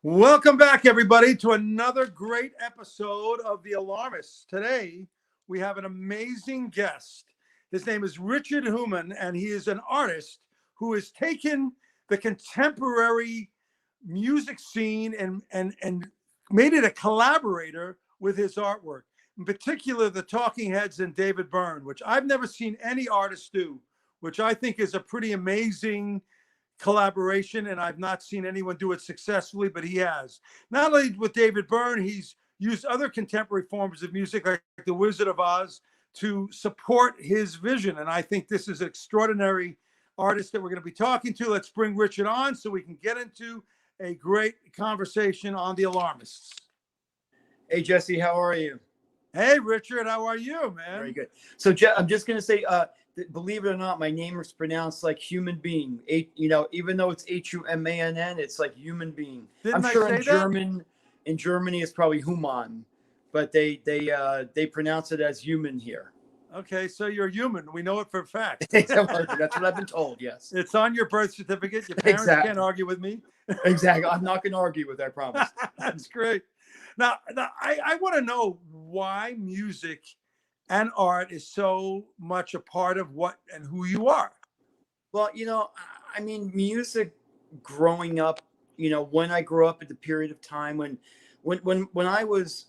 Welcome back, everybody, to another great episode of The Alarmists. Today, we have an amazing guest. His name is Richard Humann, and he is an artist who has taken the contemporary music scene and made it a collaborator with his artwork. In particular, the Talking Heads and David Byrne, which I've never seen any artist do, which I think is a pretty amazing collaboration, and I've not seen anyone do it successfully, but he has. Not only with David Byrne, he's used other contemporary forms of music like The Wizard of Oz to support his vision. And I think this is an extraordinary artist that we're going to be talking to. Let's bring Richard on so we can get into a great conversation on The Alarmists. Hey, Jesse, how are you? Hey, Richard, how are you, man? Very good. So, I'm just going to say, believe it or not, my name is pronounced like human being. Even though it's Humann, it's like human being. Didn't I'm sure I say in German, in Germany, it's probably Humann, but they pronounce it as human here. Okay, so you're human. We know it for a fact. That's what I've been told. Yes, it's on your birth certificate. Your parents can't argue with me. Exactly. I'm not going to argue with that, I promise. That's great. Now I want to know why music and art is so much a part of what and who you are. Well, I mean, music growing up, when I grew up at the period of time when I was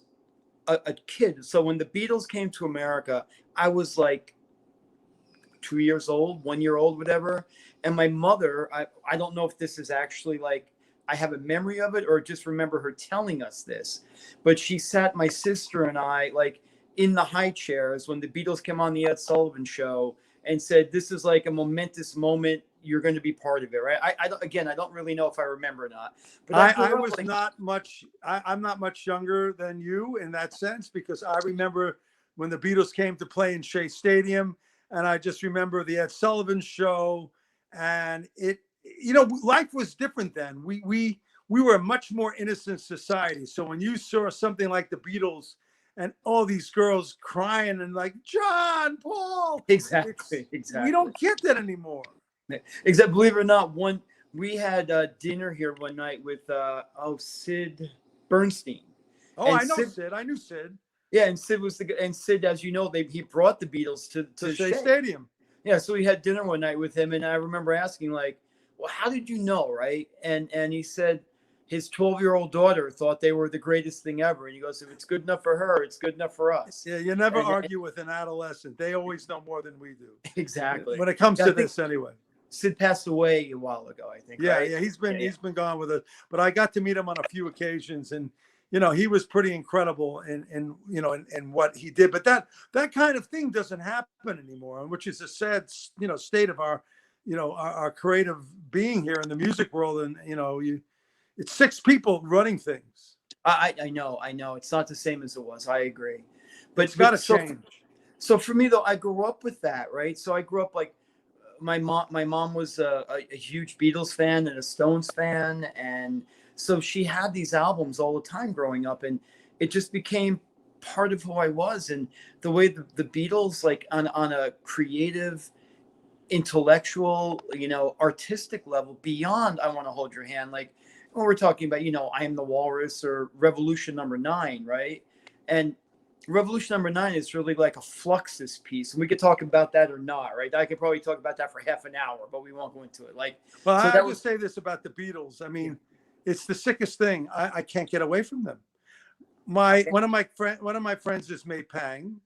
a kid. So when the Beatles came to America, I was like 2 years old, 1 year old, whatever. And my mother, I don't know if this is actually like, I have a memory of it or just remember her telling us this, but she sat my sister and I like in the high chairs when the Beatles came on the Ed Sullivan Show and said, this is like a momentous moment. You're going to be part of it, right? I don't really know if I remember or not. But I was like, not much. I'm not much younger than you in that sense, because I remember when the Beatles came to play in Shea Stadium, and I just remember the Ed Sullivan Show, and life was different then. We were a much more innocent society. So when you saw something like the Beatles and all these girls crying and like, John, Paul. Exactly. We don't get that anymore. Except, believe it or not, we had dinner here one night with Sid Bernstein. Oh, and I know Sid. I knew Sid. Yeah, and Sid, as you know, he brought the Beatles to Shea Stadium. Yeah, so we had dinner one night with him, and I remember asking, like, well, how did you know, right? And he said his 12-year-old daughter thought they were the greatest thing ever. And he goes, if it's good enough for her, it's good enough for us. Yeah, you never argue with an adolescent. They always know more than we do. Exactly. When it comes to this anyway. Sid passed away a while ago, I think. Yeah, right? yeah, he's been gone with us. But I got to meet him on a few occasions, and he was pretty incredible in what he did. But that kind of thing doesn't happen anymore, which is a sad state of our our creative being here in the music world. And it's 6 people running things. I know. It's not the same as it was. I agree. But it's got to change. So for me though, I grew up with that, right? So I grew up like my mom was a huge Beatles fan and a Stones fan, and so she had these albums all the time growing up, and it just became part of who I was. And the way the Beatles, like on a creative, intellectual, artistic level, beyond I Want to Hold Your Hand, like when we're talking about, I Am the Walrus or Revolution Number 9, right? And Revolution Number 9 is really like a Fluxus piece, and we could talk about that or not, right? I could probably talk about that for half an hour, but we won't go into it. Well, so I would say this about the Beatles. I mean, it's the sickest thing. I can't get away from them. One of my friends is May Pang.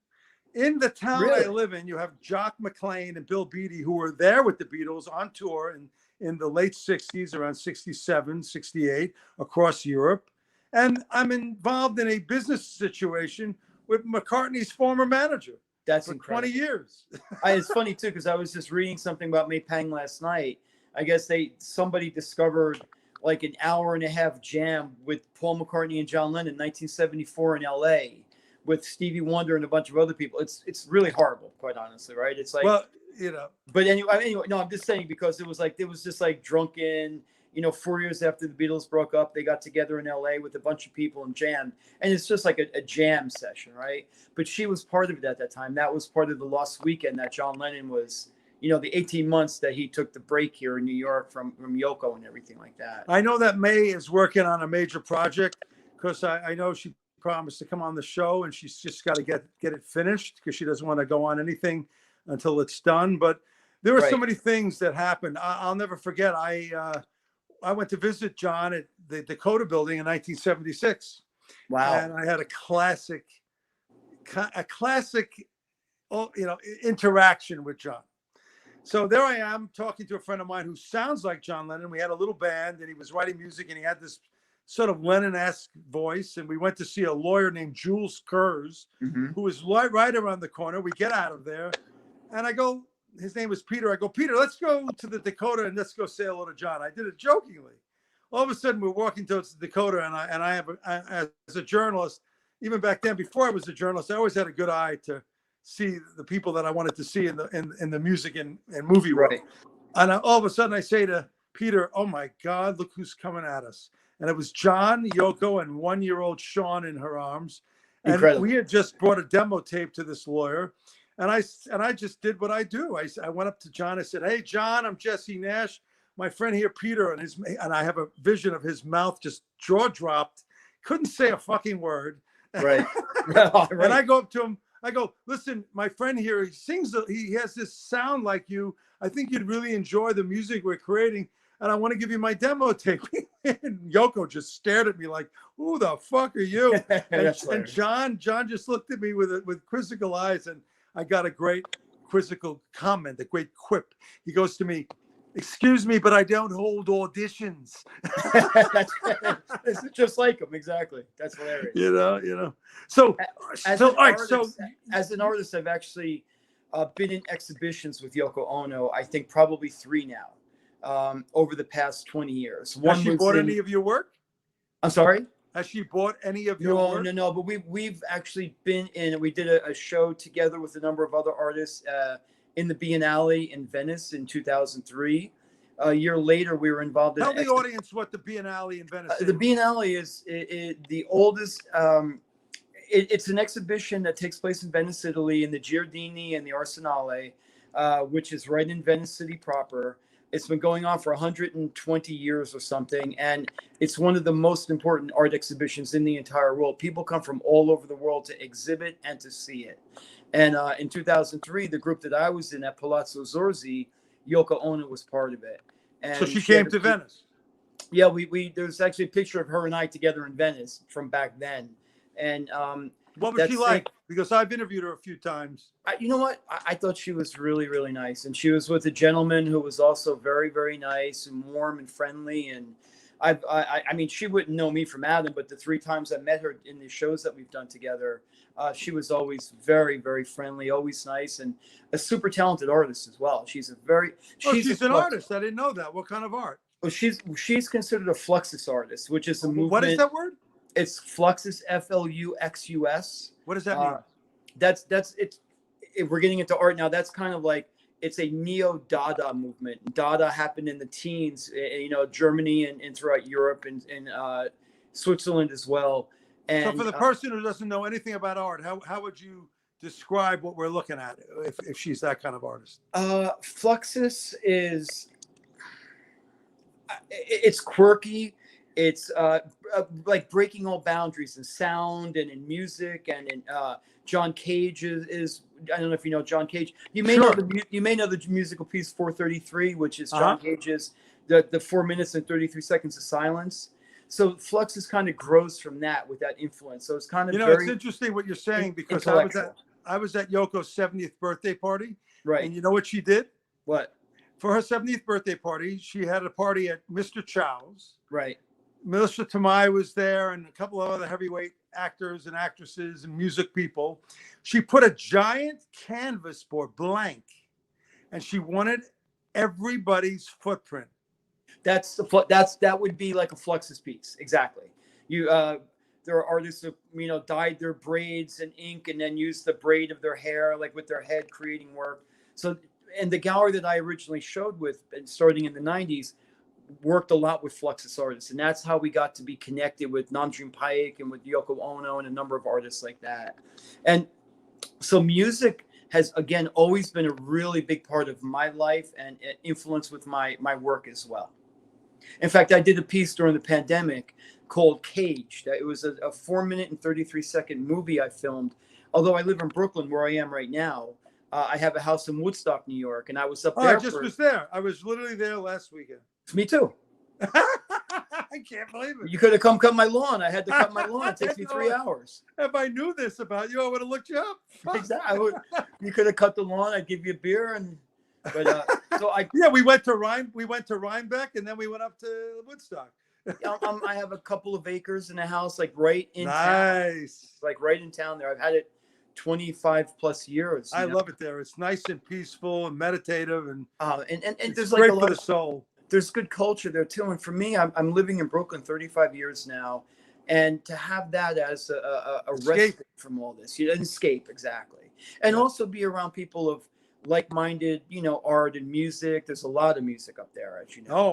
In the town I live in, you have Jock McLean and Bill Beattie, who were there with the Beatles on tour in the late 60s, around 67, 68, across Europe. And I'm involved in a business situation with McCartney's former manager. That's for incredible. 20 years. It's funny too, because I was just reading something about May Pang last night. I guess somebody discovered like an hour and a half jam with Paul McCartney and John Lennon in 1974 in LA with Stevie Wonder and a bunch of other people. It's really horrible, quite honestly, right? It's like, well, but anyway, no, I'm just saying, because it was just like drunken, 4 years after the Beatles broke up, they got together in LA with a bunch of people and jammed. And it's just like a jam session, right? But she was part of it at that time. That was part of the Lost Weekend that John Lennon was, the 18 months that he took the break here in New York from Yoko and everything like that. I know that May is working on a major project because I know she promised to come on the show, and she's just got to get it finished because she doesn't want to go on anything until it's done. But there were so many things that happened. I'll never forget. I went to visit John at the Dakota building in 1976. Wow. And I had a classic, interaction with John. So there I am talking to a friend of mine who sounds like John Lennon. We had a little band, and he was writing music, and he had this sort of Lennon-esque voice. And we went to see a lawyer named Jules Kurz, who was right around the corner. We get out of there, and I go, his name was Peter. I go, Peter, let's go to the Dakota and let's go say hello to John. I did it jokingly. All of a sudden, we're walking towards the Dakota, and I have, as a journalist, even back then, before I was a journalist, I always had a good eye to see the people that I wanted to see in the music and movie world. Right. And all of a sudden I say to Peter, oh my God, look who's coming at us. And it was John, Yoko, and 1-year-old Sean in her arms. And Incredible. We had just brought a demo tape to this lawyer. And I just did what I do. I went up to John. I said, hey, John, I'm Jesse Nash. My friend here, Peter, and I have a vision of his mouth just jaw dropped. Couldn't say a fucking word. Right. And I go up to him. I go, listen, my friend here, he has this sound like you. I think you'd really enjoy the music we're creating, and I want to give you my demo tape. And Yoko just stared at me like, who the fuck are you? And John just looked at me with quizzical eyes, and I got a great quizzical comment, a great quip. He goes to me, excuse me, but I don't hold auditions. It's just like him, exactly. That's hilarious. You know. So as an artist, I've actually been in exhibitions with Yoko Ono. I think probably 3 now, over the past 20 years. Has she bought any of your work? I'm sorry. Has she bought any of your work? No. But we've actually been in. We did a show together with a number of other artists. In the Biennale in Venice in 2003. A year later, we were involved in. Tell the audience what the Biennale in Venice is. The Biennale is the oldest. It's an exhibition that takes place in Venice, Italy, in the Giardini and the Arsenale, which is right in Venice City proper. It's been going on for 120 years or something, and it's one of the most important art exhibitions in the entire world. People come from all over the world to exhibit and to see it. And in 2003, the group that I was in at Palazzo Zorzi, Yoko Ono was part of it. And so she came to Venice. Yeah, there's actually a picture of her and I together in Venice from back then. And what was she like? Because I've interviewed her a few times. You know what? I thought she was really, really nice. And she was with a gentleman who was also very, very nice and warm and friendly. And I mean, she wouldn't know me from Adam, but the 3 times I met her in the shows that we've done together, she was always very, very friendly, always nice, and a super talented artist as well. She's an artist. I didn't know that. What kind of art? Well, she's considered a fluxus artist, which is a movement. What is that word? It's fluxus, Fluxus. What does that mean? That's it. If we're getting into art now, that's kind of like, it's a neo-Dada movement. Dada happened in the teens, Germany and throughout Europe and Switzerland as well. And so for the person who doesn't know anything about art, how would you describe what we're looking at if she's that kind of artist? Fluxus is, it's quirky. It's like breaking all boundaries in sound and in music and in John Cage is I don't know if you know John Cage. You may know the musical piece 433, which is John Cage's the 4 minutes and 33 seconds of silence. So Fluxus kind of grows from that with that influence. So it's kind of it's interesting what you're saying because I was at Yoko's 70th birthday party. Right. And you know what she did? What? For her 70th birthday party, she had a party at Mr. Chow's. Right. Melissa Tomei was there and a couple of other heavyweight actors and actresses and music people. She put a giant canvas board blank and she wanted everybody's footprint. That would be like a Fluxus piece. Exactly. There are artists who, dyed their braids in ink and then used the braid of their hair, like with their head creating work. So, and the gallery that I originally showed with, starting in the 90s, worked a lot with Fluxus artists. And that's how we got to be connected with Namjoon Paik and with Yoko Ono and a number of artists like that. And so music has, again, always been a really big part of my life and influence with my work as well. In fact, I did a piece during the pandemic called Caged. It was a 4-minute and 33-second movie I filmed. Although I live in Brooklyn, where I am right now, I have a house in Woodstock, New York, and I was up there. I just was there. I was literally there last weekend. Me too. I can't believe it. You could have come cut my lawn. I had to cut my lawn. It takes me 3 hours. If I knew this about you, I would have looked you up. Exactly. You could have cut the lawn. I'd give you a beer, yeah, we went to Rhinebeck, and then we went up to Woodstock. I have a couple of acres in a house, like right in town. Like right in town there. I've had it 25 plus years. I love it there. It's nice and peaceful and meditative, and there's great like for the soul. There's good culture there too. And for me, I'm living in Brooklyn 35 years now, and to have that as a respite from all this, an escape, exactly, and also be around people of like-minded, art and music. There's a lot of music up there, as you know. Oh,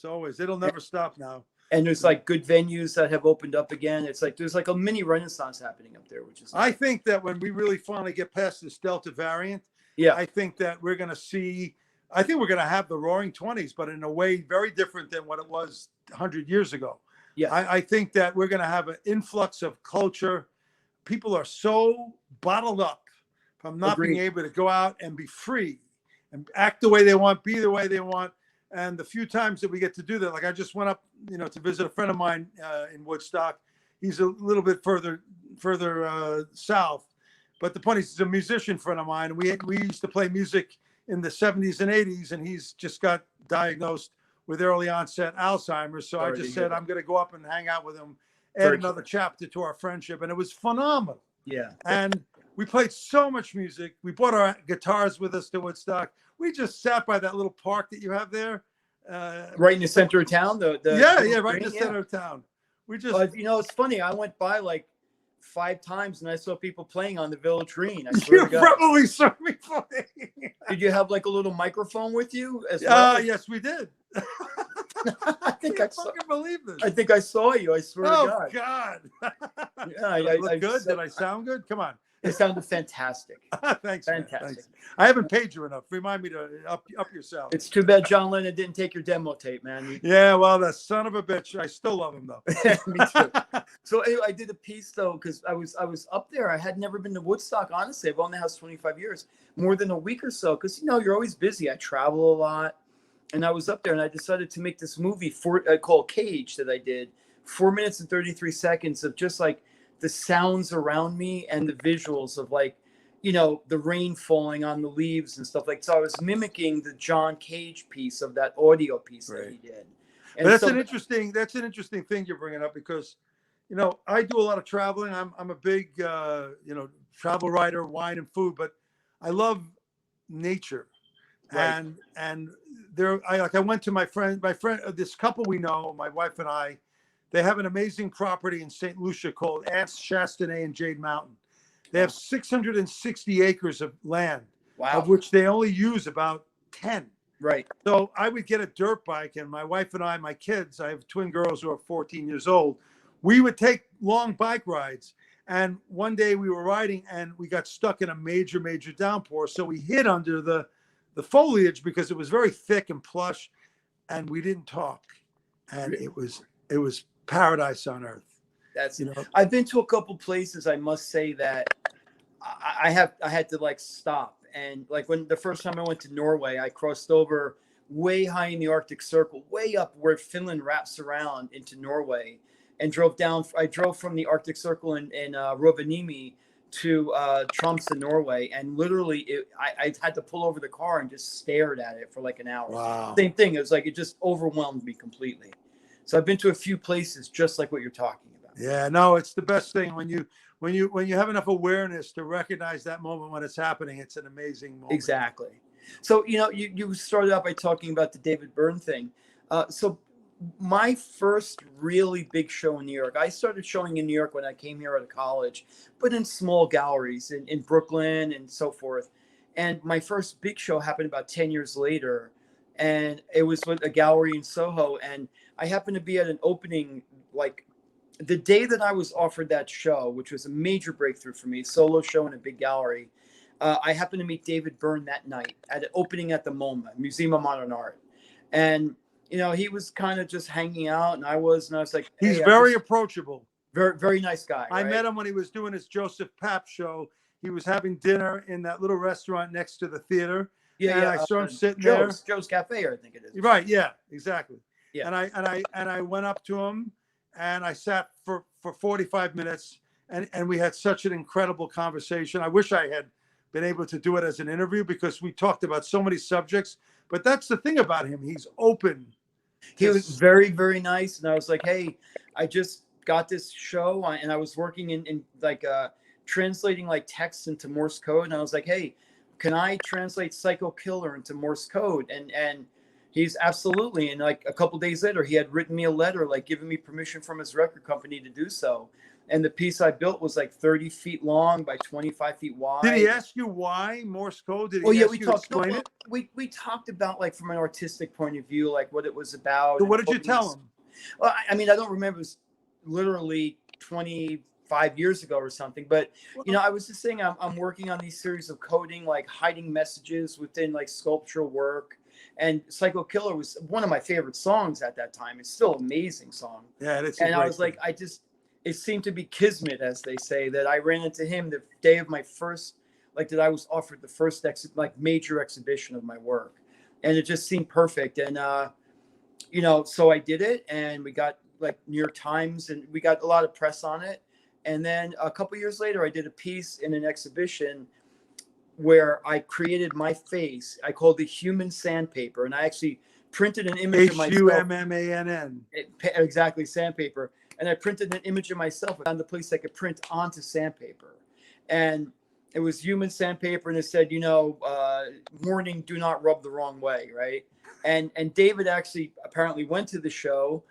always. It'll never stop now. And there's like good venues that have opened up again. It's like there's like a mini renaissance happening up there, which is. I think that when we really finally get past this Delta variant, I think that we're going to see. I think we're going to have the Roaring 20s, but in a way very different than what it was 100 years ago. Yeah, I think that we're going to have an influx of culture. People are so bottled up from not being able to go out and be free and act the way they want, be the way they want. And the few times that we get to do that, like I just went up, to visit a friend of mine in Woodstock. He's a little bit further south, but the point is, he's a musician friend of mine. We used to play music in the 70s and 80s, and he's just got diagnosed with early onset Alzheimer's. So I just said, I'm going to go up and hang out with him, add another chapter to our friendship. And it was phenomenal. Yeah. And we played so much music. We brought our guitars with us to Woodstock. We just sat by that little park that you have there. Right in the center of town? Right in the center of town. We just, it's funny. I went by like 5 times and I saw people playing on the Village Green. I swear you to God. Probably saw me playing. Did you have like a little microphone with you as well? Yes, we did. I think I fucking believe this. I think I saw you. I swear to God. Oh God. Yeah, I look good. Did I sound good? Come on. It sounded fantastic. Thanks, fantastic. Man. Thanks. I haven't paid you enough. Remind me to up yourself. It's too bad John Lennon didn't take your demo tape, man. Yeah, well, that son of a bitch. I still love him though. Me too. So anyway, I did a piece though because I was up there. I had never been to Woodstock. Honestly, I've owned the house 25 years, more than a week or so. Because you're always busy. I travel a lot, and I was up there, and I decided to make this movie called Cage that I did 4 minutes and 33 seconds of just like the sounds around me and the visuals of like. The rain falling on the leaves and stuff like. So I was mimicking the John Cage piece of that audio piece that he did. And that's an interesting thing you're bringing up because, I do a lot of traveling. I'm a big, travel writer, wine and food, but I love nature. Right. And I went to my friend, this couple we know, my wife and I, they have an amazing property in St. Lucia called Aunts Chastenay and Jade Mountain. They have 660 acres of land, of which they only use about 10. Right. So I would get a dirt bike, and my wife and I, my kids, I have twin girls who are 14 years old. We would take long bike rides. And one day we were riding, and we got stuck in a major, major downpour. So we hid under the foliage because it was very thick and plush, and we didn't talk. And it was paradise on earth. That's I've been to a couple places. I must say that I had to like stop, and like when the first time I went to Norway, I crossed over way high in the Arctic Circle, way up where Finland wraps around into Norway, and drove down. I drove from the Arctic Circle in Rovaniemi to Tromsø, Norway, and literally I had to pull over the car and just stared at it for like an hour. Wow. Same thing. It was like it just overwhelmed me completely. So I've been to a few places just like what you're talking about. Yeah, no, it's the best thing when you have enough awareness to recognize that moment when it's happening. It's an amazing moment. Exactly. So you started out by talking about the David Byrne thing. So my first really big show in New York, I started showing in New York when I came here out of college, but in small galleries in Brooklyn and so forth. And my first big show happened about 10 years later, and it was with a gallery in Soho. And I happened to be at an opening like the day that I was offered that show, which was a major breakthrough for me, solo show in a big gallery. I happened to meet David Byrne that night at an opening at the MoMA, Museum of Modern Art. And, you know, he was kind of just hanging out, and I was like, He's hey, very approachable. very, very nice guy. I right? met him when he was doing his Joseph Papp show. He was having dinner in that little restaurant next to the theater. Yeah, and yeah. I saw him sitting Joe's Cafe, I think it is. Right. Yeah, exactly. Yeah. And I went up to him and I sat for 45 minutes and we had such an incredible conversation. I wish I had been able to do it as an interview because we talked about so many subjects, but that's the thing about him. He's open. He was very, very nice. And I was like, hey, I just got this show and I was working in like translating like text into Morse code. And I was like, hey, can I translate Psycho Killer into Morse code? And he's absolutely. And like a couple days later, he had written me a letter, like giving me permission from his record company to do so. And the piece I built was like 30 feet long by 25 feet wide. Did he ask you why Morse code? Did he yeah, ask we you talked. to explain it? We talked about like from an artistic point of view, like what it was about. So what did you tell him? Well, I mean, I don't remember. It was literally 25 years ago or something. But you know, I was just saying I'm working on these series of coding, like hiding messages within like sculptural work. And Psycho Killer was one of my favorite songs at that time. It's still an amazing song. Yeah, it's and I was like, it seemed to be kismet, as they say, that I ran into him the day of my first, like that I was offered the first major exhibition of my work. And it just seemed perfect. And, you know, so I did it and we got like New York Times and we got a lot of press on it. And then a couple years later, I did a piece in an exhibition where I created my face. I called it Human Sandpaper. And I actually printed an image of myself. Hummann. Exactly, sandpaper. And I printed an image of myself. I found the place I could print onto sandpaper. And it was Human Sandpaper. And it said, you know, warning, do not rub the wrong way, right? And David actually apparently went to the show,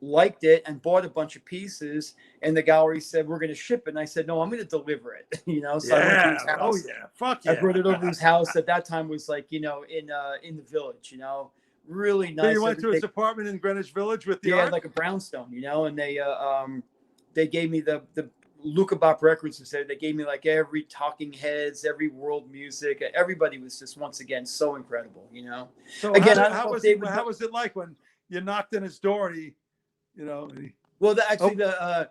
liked it, and bought a bunch of pieces. And the gallery said, we're going to ship it. And I said, no, I'm going to deliver it. You know, so I went to his house. Oh, yeah. Fuck yeah. I brought it over to his house. At that time was like, you know, in the Village, you know. Really nice. So you went to his apartment in Greenwich Village with the art? like a brownstone, you know, and they gave me the Luca Bop Records and said they gave me like every Talking Heads, every world music. Everybody was just once again so incredible, you know. So again, how was it like when you knocked on his door? And you know. Well, the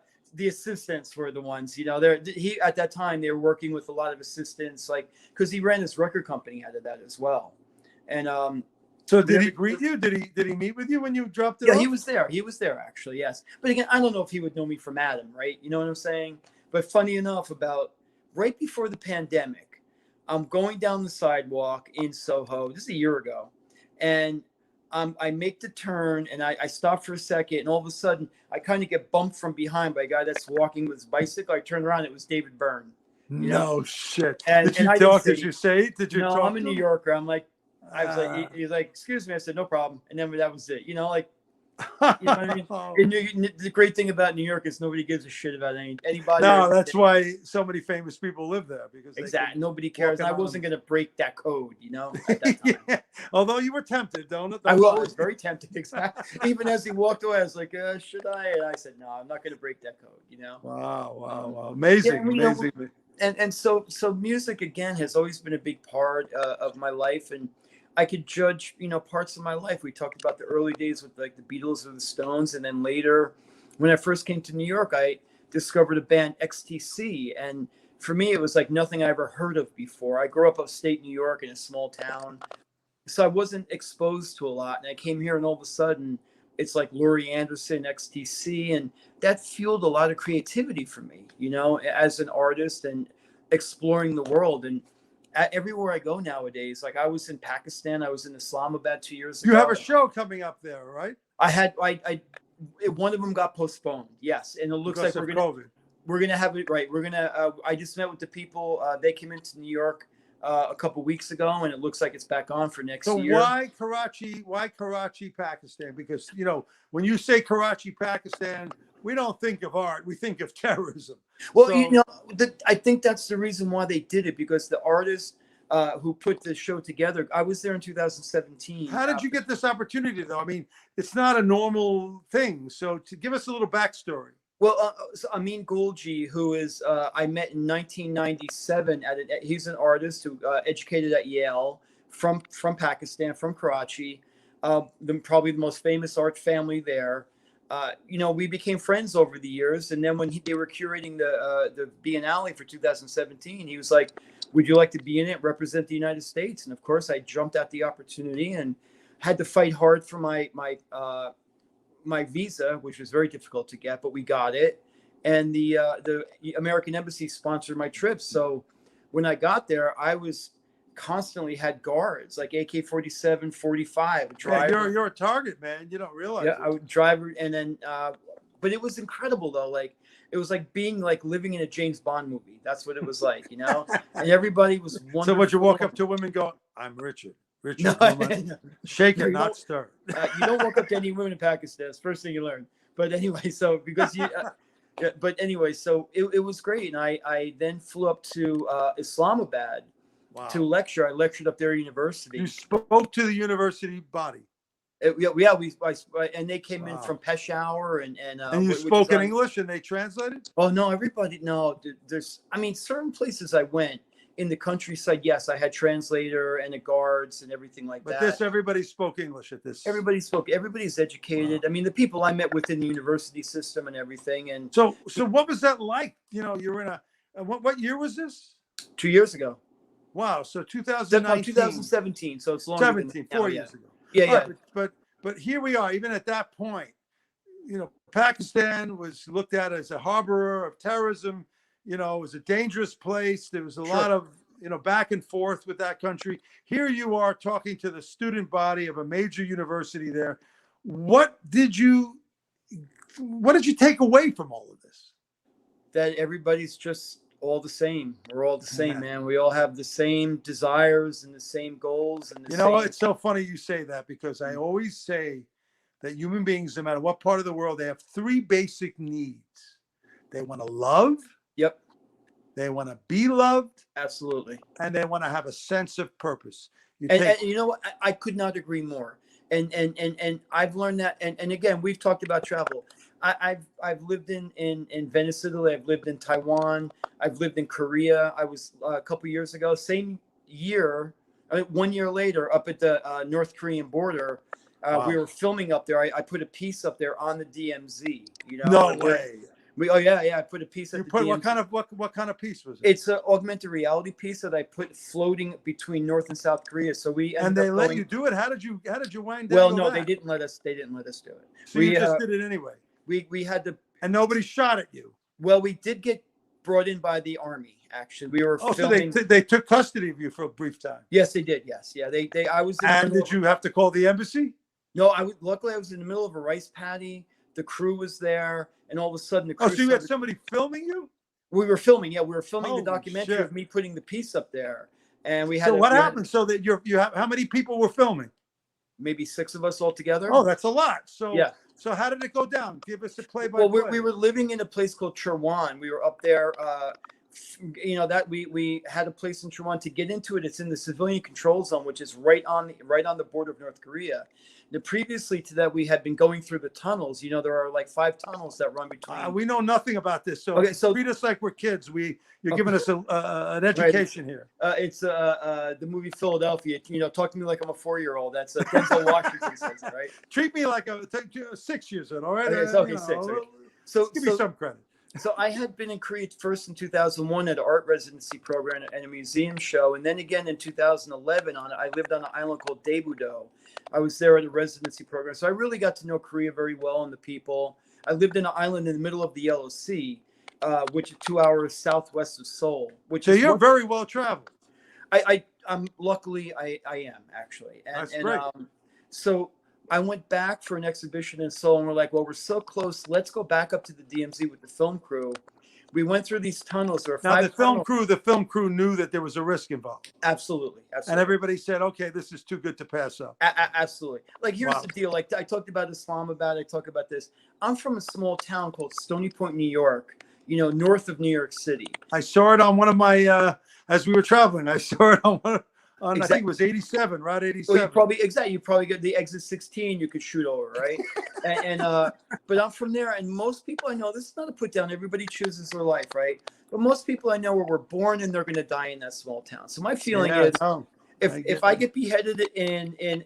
assistants were the ones, you know. He at that time they were working with a lot of assistants, like because he ran his record company out of that as well, and So did he greet you? Did he meet with you when you dropped it off? Yeah, he was there. He was there actually, yes. But again, I don't know if he would know me from Adam, right? You know what I'm saying? But funny enough, about right before the pandemic, I'm going down the sidewalk in Soho. This is a year ago. And I make the turn and I stop for a second. And all of a sudden, I kind of get bumped from behind by a guy that's walking with his bicycle. I turn around. It was David Byrne. No shit. And, did you talk? Did you say? Did you no, talk? I'm a New Yorker. I'm like, I was like, he's like, excuse me. I said, no problem. And then that was it. You know, like, you know what I mean? The great thing about New York is nobody gives a shit about anybody. No, that's why so many famous people live there because exactly nobody cares. And I wasn't going to break that code, you know. At that time. Yeah. Although you were tempted, don't it? I was very tempted. Exactly. Even as he walked away, I was like, should I? And I said, no, I'm not going to break that code, you know. Wow. Amazing, amazing. And so music again has always been a big part of my life, and I could judge, you know, parts of my life. We talked about the early days with like the Beatles or the Stones. And then later, when I first came to New York, I discovered a band, XTC. And for me, it was like nothing I ever heard of before. I grew up upstate New York in a small town. So I wasn't exposed to a lot. And I came here and all of a sudden it's like Laurie Anderson, XTC. And that fueled a lot of creativity for me, you know, as an artist and exploring the world. And everywhere I go nowadays, like I was in Pakistan, I was in Islamabad 2 years ago. You have a show coming up there, right? One of them got postponed. Yes. And it looks like we're going to have it right. We're going to, I just met with the people. They came into New York a couple weeks ago and it looks like it's back on for next year. So why Karachi, Pakistan? Because, you know, when you say Karachi, Pakistan, we don't think of art. We think of terrorism. Well, so, you know, I think that's the reason why they did it, because the artist who put the show together, I was there in 2017. How did you get this opportunity, though? I mean, it's not a normal thing. So to give us a little backstory. Well, so Amin Gulji, who is I met in 1997 he's an artist who educated at Yale from Pakistan, from Karachi, probably the most famous art family there. We became friends over the years, and then when they were curating the Biennale for 2017, he was like, "Would you like to be in it, represent the United States?" And of course, I jumped at the opportunity and had to fight hard for my visa, which was very difficult to get, but we got it. And the American Embassy sponsored my trip. So when I got there, I was constantly had guards like AK-47, 45, a driver. Yeah, you're a target, man. You don't realize. Yeah, I would drive, and then, but it was incredible though. Like it was like being like living in a James Bond movie. That's what it was like, And everybody was wonderful. So would you walk up to women and go, "I'm Richard"? No, shake it, not stir. You don't walk up to any women in Pakistan. That's the first thing you learn. But anyway, so because but anyway, so it was great. And I then flew up to Islamabad to lecture. I lectured up there at university. You spoke to the university body. And they came in from Peshawar and you spoke in English and they translated? Oh no, certain places I went in the countryside, yes, I had translator and the guards and everything like that. But everybody spoke English at this. Everybody's educated. Wow. I mean, the people I met within the university system and everything. And so what was that like? You were in what year was this? 2 years ago. Wow. So 2019. 2017. So it's longer 17, than 4 years ago. Yeah. Right, but here we are, even at that point, Pakistan was looked at as a harborer of terrorism. It was a dangerous place. There was a lot of, back and forth with that country. Here you are talking to the student body of a major university there. What did you take away from all of this? That everybody's just all the same. We're all the same, man. We all have the same desires and the same goals. And it's so funny you say that, because I always say that human beings, no matter what part of the world, they have three basic needs. They want to love. Yep. They want to be loved. Absolutely. And they want to have a sense of purpose. And you know what? I could not agree more. And I've learned that. And again, we've talked about travel. I've lived in Venice, Italy. I've lived in Taiwan. I've lived in Korea. I was a couple of years ago, same year, 1 year later, up at the North Korean border. Wow. We were filming up there. I put a piece up there on the DMZ. No way. I put a piece. What kind of piece was it? It's an augmented reality piece that I put floating between North and South Korea. So we let you do it. How did you wind down? Well, no, they didn't let us. They didn't let us do it. So you just did it anyway. We had to. And nobody shot at you. Well, we did get brought in by the Army. Actually, we were. Filming. So they took custody of you for a brief time. Yes, they did. Yes, yeah. I was. And did you have to call the embassy? No, luckily I was in the middle of a rice paddy. The crew was there, and all of a sudden the crew. So you had somebody filming you? We were filming. Yeah, we were filming the documentary of me putting the piece up there, and we had. So what happened? So that you have how many people were filming? Maybe 6 of us all together. Oh, that's a lot. So yeah. So how did it go down? Give us a play-by-play. Well, we were living in a place called Chirwan. We were up there. That we had a place in Chirwan. To get into it, it's in the civilian control zone, which is right on the border of North Korea. Previously to that, we had been going through the tunnels. There are like 5 tunnels that run between. We know nothing about this, so treat us like we're kids. You're giving us an education here. It's the movie Philadelphia. Talk to me like I'm a 4-year-old. That's Denzel Washington says, right? Treat me like a 6 years old. All right. Okay, it's okay, 6. Right? So give me some credit. So I had been in Korea first in 2001 at an art residency program and a museum show, and then again in 2011 I lived on an island called Daebu-do. I was there at a residency program, so I really got to know Korea very well and the people. I lived in an island in the middle of the Yellow Sea, which is 2 hours southwest of Seoul. So you're very well traveled. I'm luckily I am actually. That's great. So I went back for an exhibition in Seoul, and we're like, well, we're so close. Let's go back up to the DMZ with the film crew. We went through these tunnels. There were 5 tunnels. The film crew knew that there was a risk involved. Absolutely. And everybody said, okay, this is too good to pass up. Absolutely. Like, here's the deal. Like, I talked about Islamabad. I talk about this. I'm from a small town called Stony Point, New York, north of New York City. I saw it on one of my, as we were traveling, I saw it on I think it was 87, Route Well, 87. you probably get the exit 16 you could shoot over, right? But I'm from there, and most people I know, this is not a put down, everybody chooses their life, right? But most people I know were born and they're going to die in that small town. So my feeling is, no, if I get beheaded in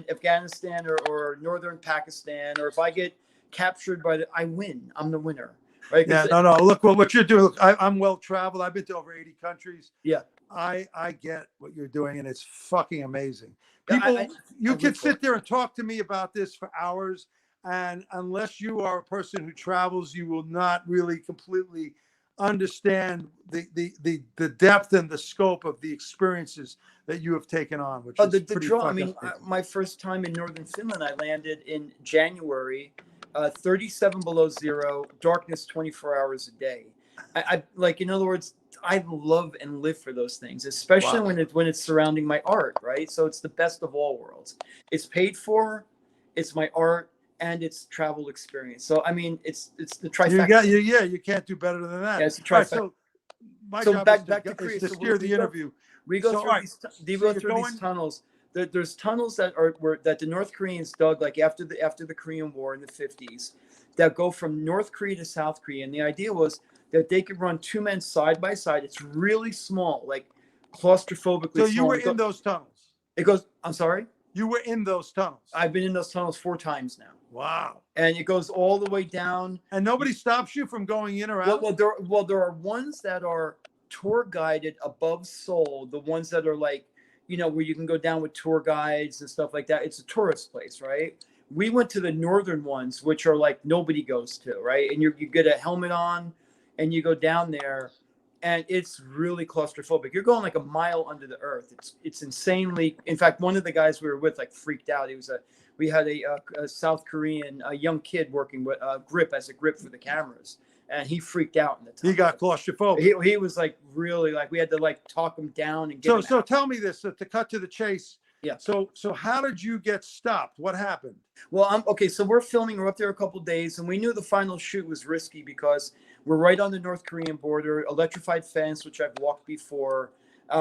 Afghanistan or northern Pakistan, or if I get captured I win. I'm the winner, right? Yeah, no. Look, what you're doing. Look, I'm well traveled. I've been to over 80 countries. Yeah, I get what you're doing, and it's fucking amazing. People, you can sit there and talk to me about this for hours, and unless you are a person who travels, you will not really completely understand the depth and the scope of the experiences that you have taken on. Which is the pretty draw. I fucking mean, amazing. my first time in northern Finland, I landed in January, 37 below zero, darkness 24 hours a day. I like, in other words, I love and live for those things, especially when it's surrounding my art, right? So it's the best of all worlds. It's paid for, it's my art, and it's travel experience. So I mean, it's the trifecta. You can't do better than that. Yeah, it's a All right, trifecta. so my So job back to is Korea. to So steer the interview. we go So, through all right, these tunnels. There's tunnels that the North Koreans dug like after the Korean War in the 50s, that go from North Korea to South Korea. And the idea was that they could run two men side by side. It's really small, like claustrophobically So small. you were in those tunnels. It goes, I'm sorry? You were in those tunnels. I've been in those tunnels 4 times now. Wow. And it goes all the way down. And nobody stops you from going in or out? Well, there are ones that are tour guided above Seoul, the ones that are like, where you can go down with tour guides and stuff like that. It's a tourist place, right? We went to the northern ones, which are like nobody goes to, right? And you get a helmet on and you go down there, and it's really claustrophobic. You're going like a mile under the earth. It's insanely. In fact, one of the guys we were with like freaked out. We had a South Korean young kid working with a grip for the cameras, and he freaked out in the tunnel. He got claustrophobic. He was like really like, we had to like talk him down and get him So out. tell me this, to cut to the chase. Yeah. So how did you get stopped? What happened? Well, okay. So we're filming. We're up there a couple of days, and we knew the final shoot was risky because we're right on the North Korean border, electrified fence, which I've walked before,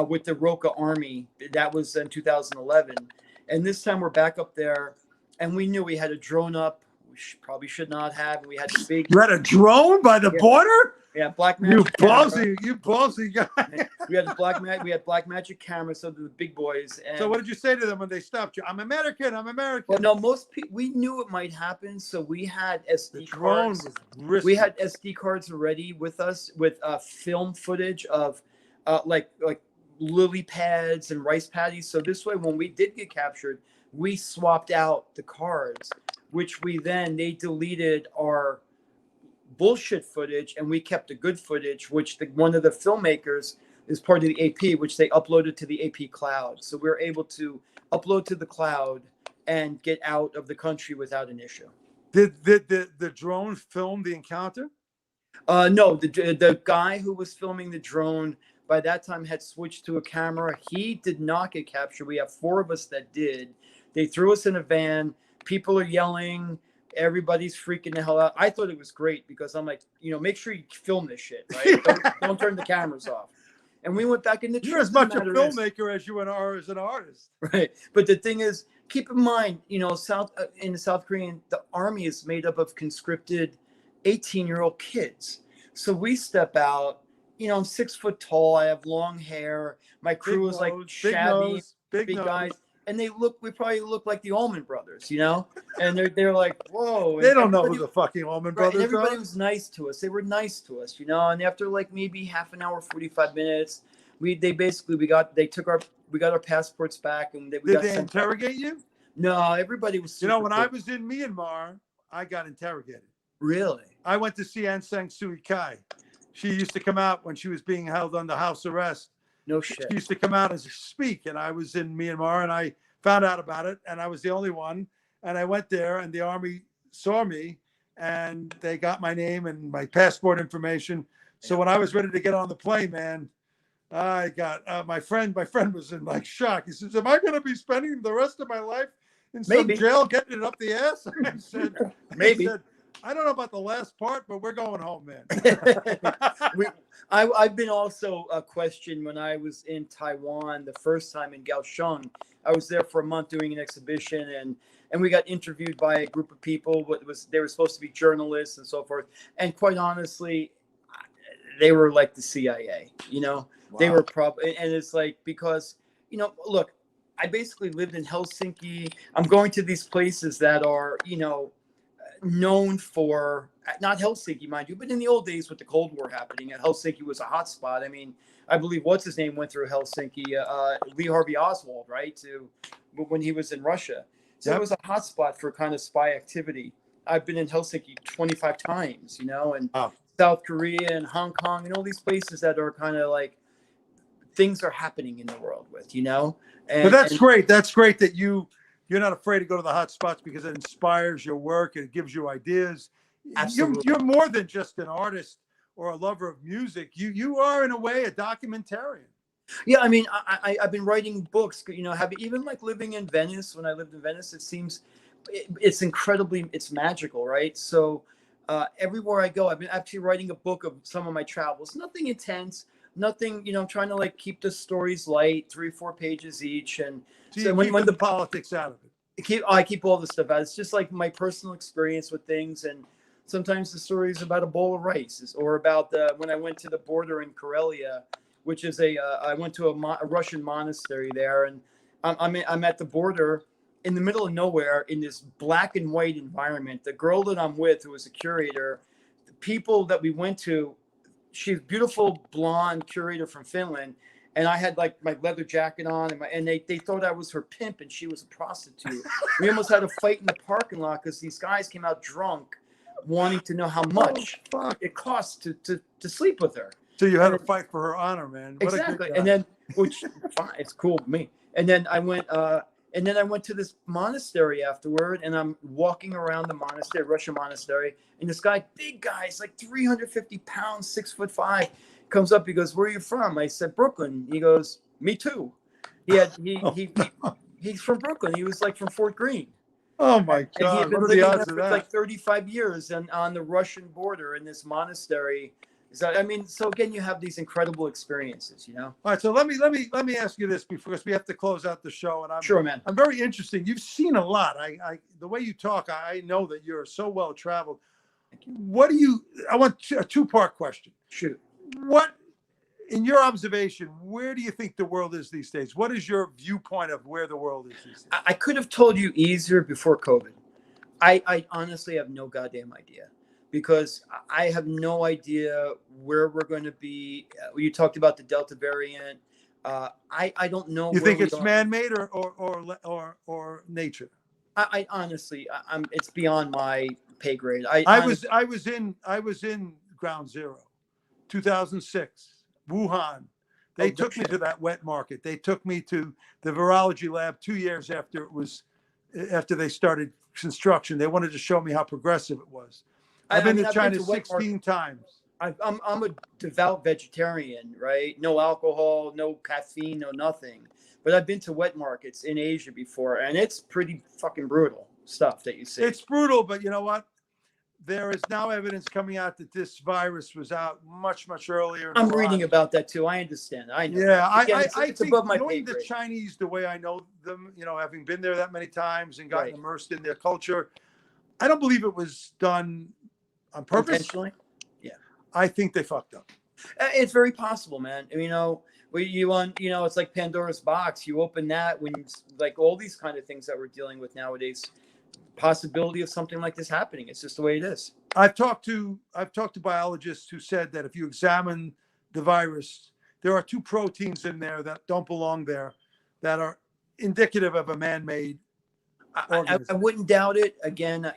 with the Roka Army. That was in 2011, and this time we're back up there, and we knew we had a drone up. We probably should not have. And we had the big. You had a drone by the border? Yeah, black magic. You ballsy guy. We had black magic cameras, so the big boys. And so what did you say to them when they stopped you? I'm American. Well, no, most people, we knew it might happen, so we had SD cards. We had SD cards ready with us with film footage of like lily pads and rice patties. So this way, when we did get captured, we swapped out the cards, which they deleted our bullshit footage, and we kept the good footage, which one of the filmmakers is part of the AP, which they uploaded to the AP cloud. So we were able to upload to the cloud and get out of the country without an issue. Did the drone film the encounter? No, the guy who was filming the drone by that time had switched to a camera. He did not get captured. We have 4 of us that did. They threw us in a van. People are yelling. Everybody's freaking the hell out. I thought it was great because I'm like, make sure you film this shit, right? Don't turn the cameras off. And we went back in the. You're as much a filmmaker as you are as an artist, right? But the thing is, keep in mind, in the South Korean, the army is made up of conscripted 18-year-old kids. So we step out. I'm 6 foot tall. I have long hair. My crew is like shabby, big guys. And we probably look like the Allman Brothers, and they're like, whoa. They don't know who the fucking Allman Brothers and everybody are. was nice to us. They were nice to us, and after like maybe half an hour, 45 minutes, we got our passports back, and did they interrogate you? No, everybody was super when cool. I was in Myanmar, I got interrogated. Really? I went to see Aung San Suu Kyi. She used to come out when she was being held under house arrest. No shit. She used to come out and speak, and I was in Myanmar, and I found out about it, and I was the only one. And I went there, and the army saw me, and they got my name and my passport information. So when I was ready to get on the plane, man, I got my friend. My friend was in like shock. He says, "Am I going to be spending the rest of my life in some jail getting it up the ass?" I said, maybe. I don't know about the last part, but we're going home, man. I've been also questioned when I was in Taiwan the first time in Kaohsiung. I was there for a month doing an exhibition, and we got interviewed by a group of people. They were supposed to be journalists and so forth. And quite honestly, they were like the CIA. They were probably, and it's like, because look, I basically lived in Helsinki. I'm going to these places that are known for, not Helsinki, mind you, but in the old days with the Cold War happening, Helsinki was a hot spot. I mean, I believe what's his name went through Helsinki, Lee Harvey Oswald, right? When he was in Russia. So It was a hot spot for kind of spy activity. I've been in Helsinki 25 times, and South Korea and Hong Kong and all these places that are kind of like things are happening in the world with, But that's great. That's great that you're not afraid to go to the hot spots, because it inspires your work and it gives you ideas. Absolutely. You're more than just an artist or a lover of music. You are, in a way, a documentarian. Yeah, I mean, I've been writing books. Even like living in Venice. When I lived in Venice, it's magical, right? So everywhere I go, I've been actually writing a book of some of my travels. Nothing intense, nothing. I'm trying to like keep the stories light, 3-4 pages each, and so when the politics out of it. I keep all the stuff out. It's just like my personal experience with things, and sometimes the story is about a bowl of rice, or about when I went to the border in Karelia, which is I went to a Russian monastery there, and I'm at the border in the middle of nowhere in this black and white environment. The girl that I'm with, who was a curator, the people that we went to, she's a beautiful blonde curator from Finland. And I had like my leather jacket on, and they thought I was her pimp, and she was a prostitute. We almost had a fight in the parking lot because these guys came out drunk, wanting to know how much it costs to sleep with her. So you had to fight for her honor, man. What exactly. And then, which fine, it's cool with me. And then I went to this monastery afterward, and I'm walking around the monastery, Russian monastery, and this guy, big guy, he's like 350 pounds, 6'5", comes up. He goes, "Where are you from?" I said, "Brooklyn." He goes, "Me too." He's from Brooklyn. He was like from Fort Greene. Oh my God! And he had been what are the living odds there of for that? like 35 years and on the Russian border in this monastery. So I mean, so again, you have these incredible experiences, All right, so let me ask you this, because we have to close out the show, and Sure, man. I'm very interested. You've seen a lot. The way you talk, I know that you're so well traveled. I want a 2-part question. Shoot. What, in your observation, where do you think the world is these days? What is your viewpoint of where the world is these days? I could have told you easier before COVID. I honestly have no goddamn idea, because I have no idea where we're going to be. You talked about the Delta variant. I don't know. You think it's man-made or nature? I honestly, it's beyond my pay grade. I was in Ground Zero, 2006, Wuhan. They took me to that wet market. They took me to the virology lab 2 years after they started construction. They wanted to show me how progressive it was. I've been to China 16 times. I'm a devout vegetarian, right? No alcohol, no caffeine, no nothing. But I've been to wet markets in Asia before, and it's pretty fucking brutal stuff that you see. It's brutal, but you know what? There is now evidence coming out that this virus was out much, much earlier. I'm reading about that too. I understand. I know. Yeah, Again, I it's think above my knowing pay the grade. Chinese the way I know them, having been there that many times and gotten immersed in their culture, I don't believe it was done on purpose. Intentionally? Yeah. I think they fucked up. It's very possible, man. It's like Pandora's box. You open that when, like, all these kind of things that we're dealing with nowadays, possibility of something like this happening. It's just the way it is. I've talked to biologists who said that if you examine the virus, there are 2 proteins in there that don't belong there, that are indicative of a man-made organism. I wouldn't doubt it. Again,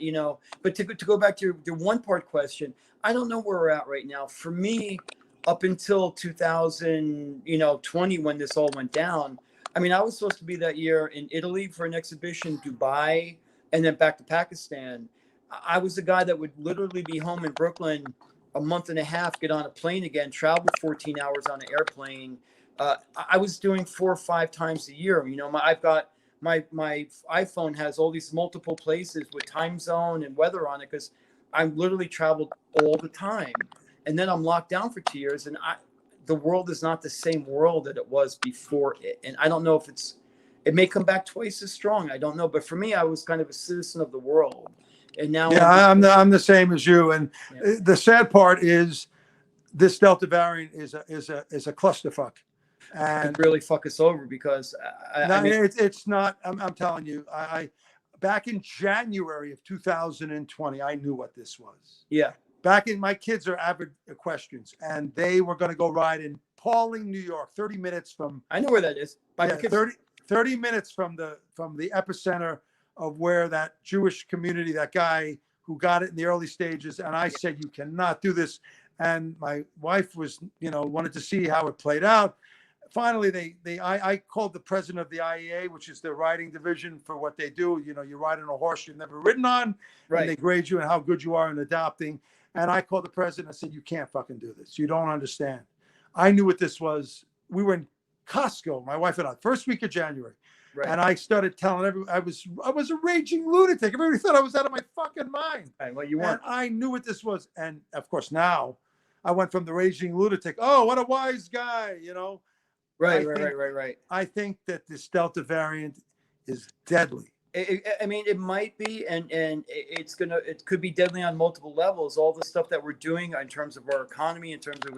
but to go back to your 1-part question, I don't know where we're at right now. For me, up until 2020, when this all went down, I mean, I was supposed to be that year in Italy for an exhibition, Dubai, and then back to Pakistan. I was the guy that would literally be home in Brooklyn a month and a half, get on a plane again, travel 14 hours on an airplane. I was doing 4 or 5 times a year. I've got my iPhone has all these multiple places with time zone and weather on it, because I'm literally traveled all the time, and then I'm locked down for 2 years, and the world is not the same world that it was before it. And I don't know if it may come back twice as strong. I don't know. But for me, I was kind of a citizen of the world. And now I'm the same as you. And yeah. the sad part is this Delta variant is a clusterfuck. And it really fuck us over because it's not. I'm telling you, I back in January of 2020, I knew what this was. Yeah. Back in, my kids are avid equestrians, and they were going to go ride in Pauling, New York, 30 minutes from. I know where that is. 30 minutes from the epicenter of where that Jewish community, that guy who got it in the early stages. And I said, you cannot do this. And my wife was, wanted to see how it played out. Finally, I called the president of the IEA, which is the riding division, for what they do. You ride on a horse you've never ridden on, right. And they grade you and how good you are in adopting. And I called the president and said, you can't fucking do this. You don't understand. I knew what this was. We were in Costco, my wife and I, first week of January. Right. And I started telling everyone I was a raging lunatic. Everybody thought I was out of my fucking mind. Right, well, you weren't. And I knew what this was. And of course, now I went from the raging lunatic. Oh, what a wise guy, Right. I think that this Delta variant is deadly. I mean, it might be, and it could be deadly on multiple levels. All the stuff that we're doing in terms of our economy, in terms of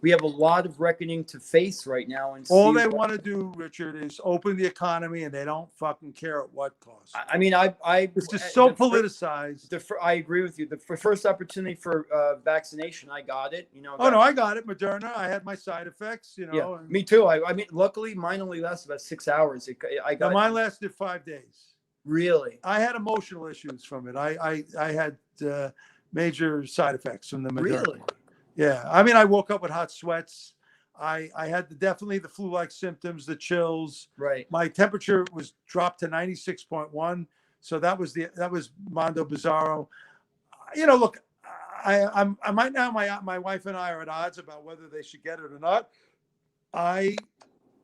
we have a lot of reckoning to face right now. And all they want to do, Richard, is open the economy, and they don't fucking care at what cost. I mean, it's just so politicized. I agree with you. The first opportunity for vaccination, I got it. I got it. Moderna. I had my side effects. Yeah, me too. I mean, luckily, mine only lasted about 6 hours. Mine lasted 5 days. Really? I had emotional issues from it. I had major side effects from the Moderna. Really? Yeah. I mean, I woke up with hot sweats. I had definitely the flu-like symptoms, the chills. Right. My temperature was dropped to 96.1. So that was Mondo Bizarro. Look, I might now. My wife and I are at odds about whether they should get it or not. I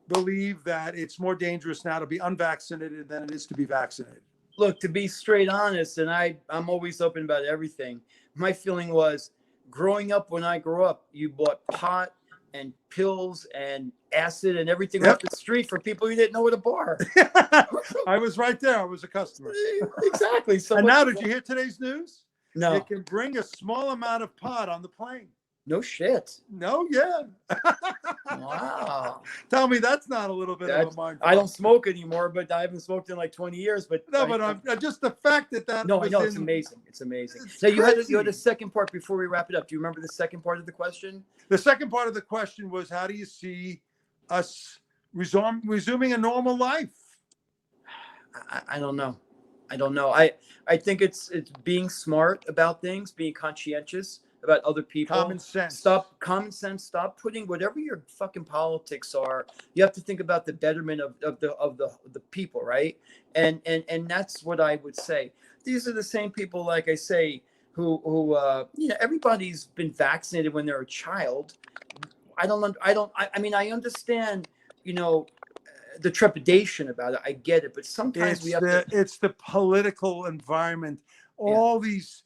believe that it's more dangerous now to be unvaccinated than it is to be vaccinated. Look, to be straight honest, and I'm always open about everything. My feeling was, growing up, when I grew up, you bought pot and pills and acid and everything off the street for people who didn't know what a bar. I was right there. I was a customer. Exactly. So and now, did you hear today's news? No. It can bring a small amount of pot on the plane. No shit. No, yeah. Wow. Tell me that's not a little bit of a mind. I don't smoke anymore, but I haven't smoked in like 20 years. But no, but just the fact that. No, I know it's amazing. It's amazing. Now you had a second part before we wrap it up. Do you remember the second part of the question? The second part of the question was, how do you see us resuming a normal life? I don't know. I think it's being smart about things, being conscientious about other people. Common sense. Stop putting whatever your fucking politics are. You have to think about the betterment of the people, right? And that's what I would say. These are the same people, like I say, who everybody's been vaccinated when they're a child. I mean, I understand, the trepidation about it. I get it, but sometimes it's the political environment. All these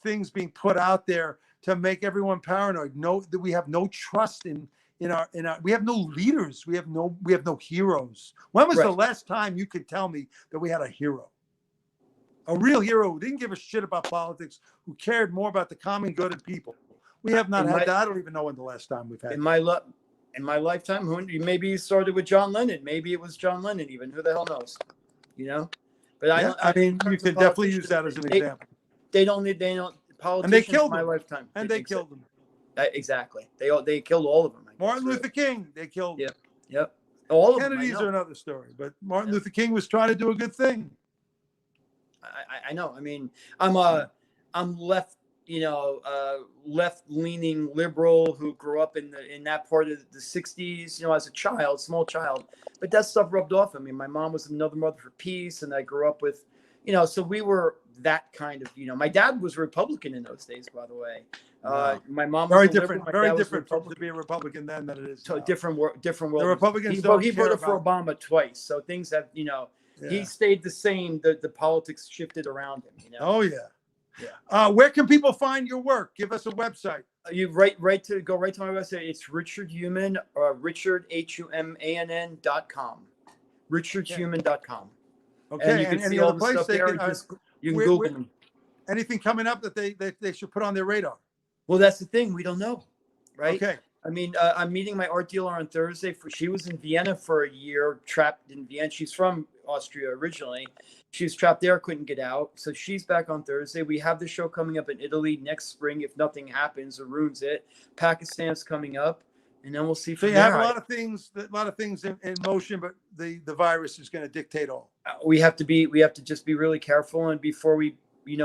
things being put out there to make everyone paranoid. We have no trust in our we have no leaders. We have no heroes. When was the last time you could tell me that we had a hero? A real hero who didn't give a shit about politics, who cared more about the common good of people. We have not had that. I don't even know when the last time we've had in my lifetime. Maybe you started with John Lennon. Maybe it was John Lennon even. Who the hell knows? But I mean, you can definitely use that as an example. They don't politicians. And they killed my them. lifetime. And they killed them. Exactly. They killed all of them. Martin Luther King. They killed. Yep. All of them. Kennedys are another story, but Martin Luther King was trying to do a good thing. I know. I mean, I'm left. Left-leaning liberal who grew up in that part of the 60s, as a small child. But that stuff rubbed off on me. My mom was another mother for peace, and I grew up with, so we were that kind of, my dad was Republican in those days, by the way. My mom was very different to be a Republican then than it is now. Different world. The Republicans he voted for Obama twice, so things have, he stayed the same. The politics shifted around him. Oh yeah. Where can people find your work? Give us a website. You go right to my website. It's Richard Humann, Richard HUMANN.com. RichardHumann.com. Okay. And you can see all the stuff there. You can Google me. Anything coming up that they should put on their radar? Well, that's the thing. We don't know, right? Okay. I mean, I'm meeting my art dealer on Thursday. She was in Vienna for a year, trapped in Vienna. She's from Austria originally. She was trapped there, couldn't get out. So she's back on Thursday. We have the show coming up in Italy next spring if nothing happens or ruins it. Pakistan's coming up, and then we'll see. So you have a lot of things in motion, but the virus is going to dictate all. We have to just be really careful, and before we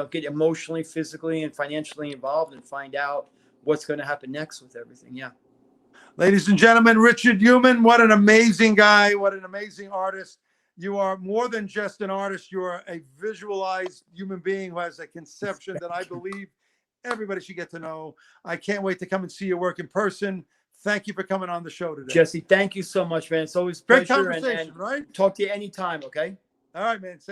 get emotionally, physically, and financially involved and find out what's going to happen next with everything. Yeah. Ladies and gentlemen, Richard Humann, what an amazing guy. What an amazing artist. You are more than just an artist. You are a visualized human being who has a conception that I believe everybody should get to know. I can't wait to come and see your work in person. Thank you for coming on the show today. Jesse, thank you so much, man. It's always a great pleasure. conversation, right? Talk to you anytime, okay? All right, man. Same